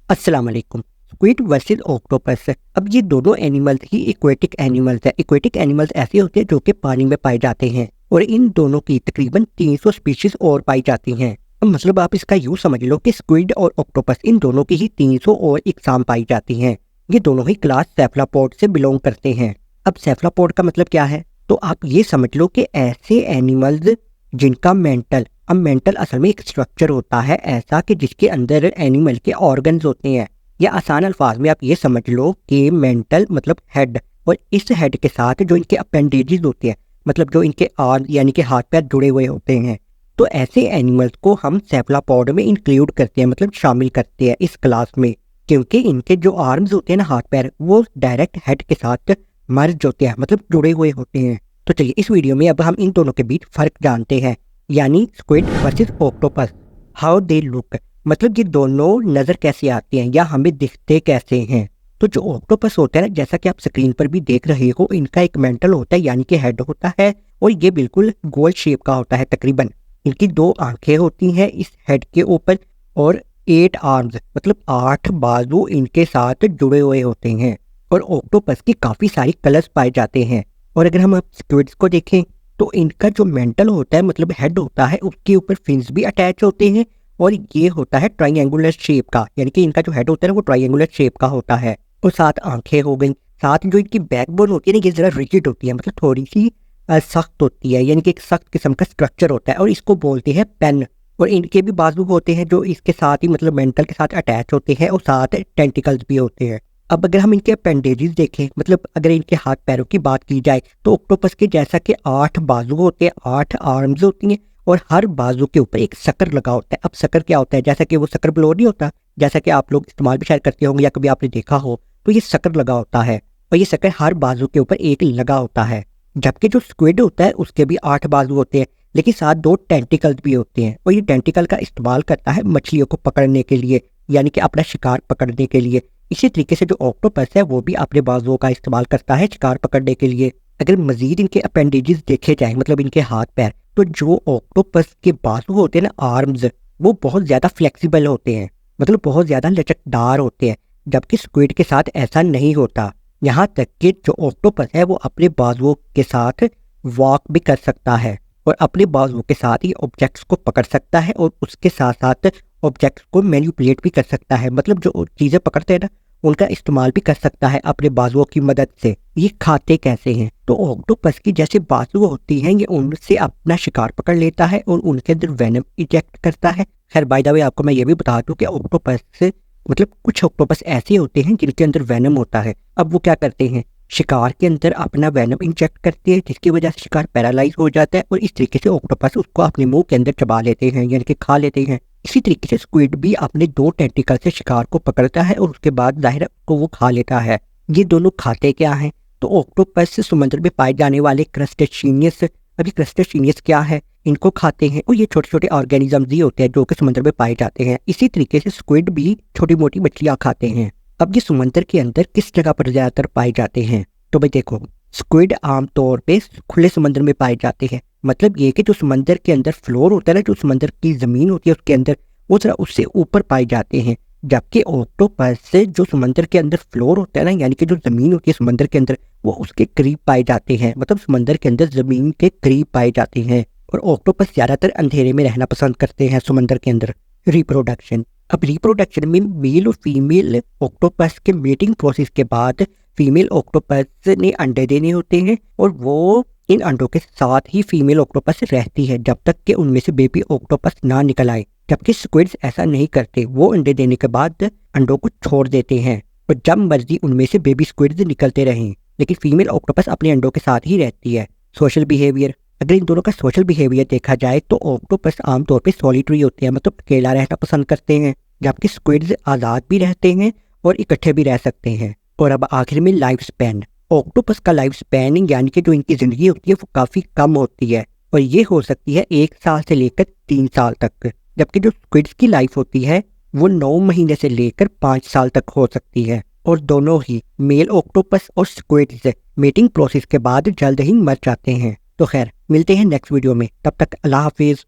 अस्सलाम वालेकुम। Squid versus octopus. अब ये दोनों एनिमल्स ही इक्वेटिक एनिमल्स है। इक्वेटिक एनिमल्स ऐसे होते हैं जो कि पानी में पाए जाते हैं और इन दोनों की तकरीबन 300 स्पीशीज और पाई जाती हैं। अब मतलब आप इसका यूँ समझ लो कि स्क्विड और ऑक्टोपस इन दोनों की ही 300 और इकसाम पाई जाती हैं। ये दोनों ही क्लास सेफलापोड से बिलोंग करते हैं। अब सेफलापोड का मतलब क्या है? तो आप ये समझ लो कि ऐसे एनिमल्स जिनका मेंटल असल में एक स्ट्रक्चर होता है ऐसा कि जिसके अंदर एनिमल के ऑर्गन्स होते हैं, या आसान अल्फाज में आप ये समझ लो कि मेंटल मतलब हेड, और इस हेड के साथ जो इनके अपेंडेजेस होते हैं, मतलब जो इनके आर्म यानी कि हाथ पैर जुड़े हुए होते हैं, तो ऐसे एनिमल्स को हम सेफलापॉड में इंक्लूड करते हैं, मतलब शामिल करते हैं इस क्लास में, क्योंकि इनके जो आर्म्स होते हैं ना, हाथ पैर, वो डायरेक्ट हेड के साथ मर्ज होते हैं, मतलब जुड़े हुए होते हैं। तो चलिए इस वीडियो में अब हम इन दोनों के बीच फर्क जानते हैं, यानी squid versus octopus. How they look, मतलब ये दोनों नजर कैसे आते हैं या हमें दिखते कैसे हैं। तो जो ऑक्टोपस होता है ना, जैसा कि आप स्क्रीन पर भी देख रहे हो, इनका एक मेंटल होता है यानी कि हेड होता है, और ये बिल्कुल गोल शेप का होता है तकरीबन। इनकी 2 आंखें होती हैं इस हेड के ऊपर, और 8 आर्म्स मतलब 8 बाजू इनके साथ जुड़े हुए होते हैं। और ऑक्टोपस की काफी सारी कलर्स पाए जाते हैं। और अगर हम स्क्विड्स को देखें तो इनका जो मेंटल होता है मतलब हेड होता है, उसके ऊपर फिन्स भी अटैच होते हैं, और ये होता है ट्राइंगुलर शेप का, यानी कि इनका जो हेड होता है ना वो ट्राइंगुलर शेप का होता है। और 7 आंखें हो गई। साथ जो इनकी बैकबोन होती है ना, ये जरा रिजिड होती है, मतलब थोड़ी सी सख्त होती है, यानी कि एक सख्त किस्म का स्ट्रक्चर होता है, और इसको बोलते हैं पेन। और इनके भी बाजू होते हैं जो इसके साथ ही मतलब मेंटल के साथ अटैच होते हैं, और साथ टेंटिकल्स भी होते हैं। अब अगर हम इनके अपेंडेजेस देखें, मतलब अगर इनके हाथ पैरों की बात की जाए, तो ऑक्टोपस के जैसा कि 8 बाजू होते हैं, 8 आर्म्स होती हैं, और हर बाजू के ऊपर एक सकर लगा होता है। अब सकर क्या होता है? जैसा कि वो सकर ब्लोअर नहीं होता, जैसा कि आप लोग इस्तेमाल भी शायद करते होंगे या कभी आपने देखा हो, तो ये सकर लगा होता है, और ये सकर हर बाजू के ऊपर एक लगा होता है। जबकि जो स्क्विड होता है उसके भी 8 बाजू होते हैं, लेकिन साथ 2 टेंटिकल्स भी होते हैं, और ये टेंटिकल का इस्तेमाल करता है मछलियों को पकड़ने के लिए, यानी कि अपना शिकार पकड़ने के लिए। इसी तरीके से जो ऑक्टोपस है वो भी अपने बाजुओं का इस्तेमाल करता है शिकार पकड़ने के लिए। अगर मजीद इनके अपेंडेजेस देखे जाए, मतलब इनके हाथ पैर, तो जो ऑक्टोपस के बाजू होते हैं ना, आर्म्स, वो बहुत ज़्यादा फ्लेक्सिबल होते हैं, मतलब बहुत ज़्यादा लचकदार होते हैं, जबकि स्क्विड के साथ ऐसा नहीं होता। यहाँ तक कि जो ऑक्टोपस है वो अपने बाजुओं के साथ वॉक भी कर सकता है, और अपने बाजुओं के साथ ही ऑब्जेक्ट्स को पकड़ सकता है, और उसके साथ साथ ऑब्जेक्ट्स को मैनिपुलेट भी कर सकता है, मतलब जो चीज़ें पकड़ते हैं ना उनका इस्तेमाल भी कर सकता है अपने बाजुओं की मदद से। ये खाते कैसे हैं? तो ऑक्टोपस की जैसे बाजू होती हैं, ये उनसे अपना शिकार पकड़ लेता है और उनके अंदर वेनम इजेक्ट करता है। खैर बाय द वे आपको मैं ये भी बता दूं कि ऑक्टोपस से मतलब कुछ ऑक्टोपस ऐसे होते हैं जिनके अंदर वेनम होता है। अब वो क्या करते हैं? शिकार के अंदर अपना वेनम इंजेक्ट करते हैं, जिसकी वजह से शिकार पैरालाइज हो जाता है, और इस तरीके से ऑक्टोपस उसको अपने मुंह के अंदर चबा लेते हैं, यानी कि खा लेते हैं। इसी तरीके से स्क्विड भी अपने 2 टेंटिकल से शिकार को पकड़ता है और उसके बाद जाहिर को वो खा लेता है। ये दोनों खाते क्या हैं? तो ऑक्टोपस समुद्र में पाए जाने वाले क्रस्टेशियनियस। अभी क्रस्टेशियनियस क्या है? इनको खाते हैं, और ये छोटे छोटे ऑर्गेनिजम्स ही होते हैं जो कि समुद्र में पाए जाते हैं। इसी तरीके से स्क्विड भी छोटी मोटी मछलियां खाते हैं। अब ये समुद्र के अंदर किस जगह पर ज्यादातर पाए जाते हैं? तो भाई देखो, स्क्विड आमतौर पे खुले समुद्र में पाए जाते हैं। मतलब ये कि जो समंदर के अंदर फ्लोर होता है ना, जो समंदर की जमीन होती है उसके अंदर, वो जरा उससे ऊपर पाए जाते हैं। जबकि ऑक्टोपस से जो समंदर के अंदर फ्लोर होता है ना, यानी कि जो जमीन होती है समंदर के अंदर, वो उसके करीब पाए जाते हैं, मतलब समंदर के अंदर जमीन के करीब पाए जाते हैं। और ऑक्टोपस ज्यादातर अंधेरे में रहना पसंद करते हैं समंदर के अंदर। रिप्रोडक्शन। अब रिप्रोडक्शन में मेल और फीमेल ऑक्टोपस के मेटिंग प्रोसेस के बाद फीमेल ऑक्टोपस ने अंडे देने होते हैं, और वो इन अंडों के साथ ही फीमेल ऑक्टोपस रहती है जब तक कि उनमें से बेबी ऑक्टोपस ना निकल आए। जबकि स्क्विड्स ऐसा नहीं करते, वो अंडे देने के बाद अंडों को छोड़ देते हैं, और जब मर्जी उनमें से बेबी स्क्विड्स निकलते रहें, लेकिन फीमेल ऑक्टोपस अपने अंडों के साथ ही रहती है। Social behaviour. अगर इन दोनों का सोशल बिहेवियर देखा जाए तो ऑक्टोपस आमतौर पर सॉलिटरी होते हैं, मतलब अकेला रहना पसंद करते हैं, जबकि स्क्विड्स आज़ाद भी रहते हैं और इकट्ठे भी रह सकते हैं। और अब आखिर में लाइफ स्पैन। ऑक्टोपस का लाइफ स्पैन यानी कि जो इनकी ज़िंदगी होती है वो काफ़ी कम होती है, और ये हो सकती है 1 साल से लेकर 3 साल तक। जबकि जो स्क्विड्स की लाइफ होती है वो 9 महीने से लेकर 5 साल तक हो सकती है। और दोनों ही मेल ऑक्टोपस और स्क्विड्स मेटिंग प्रोसेस के बाद जल्द ही मर जाते हैं। तो खैर मिलते हैं नेक्स्ट वीडियो में, तब तक अल्लाह हाफिज़।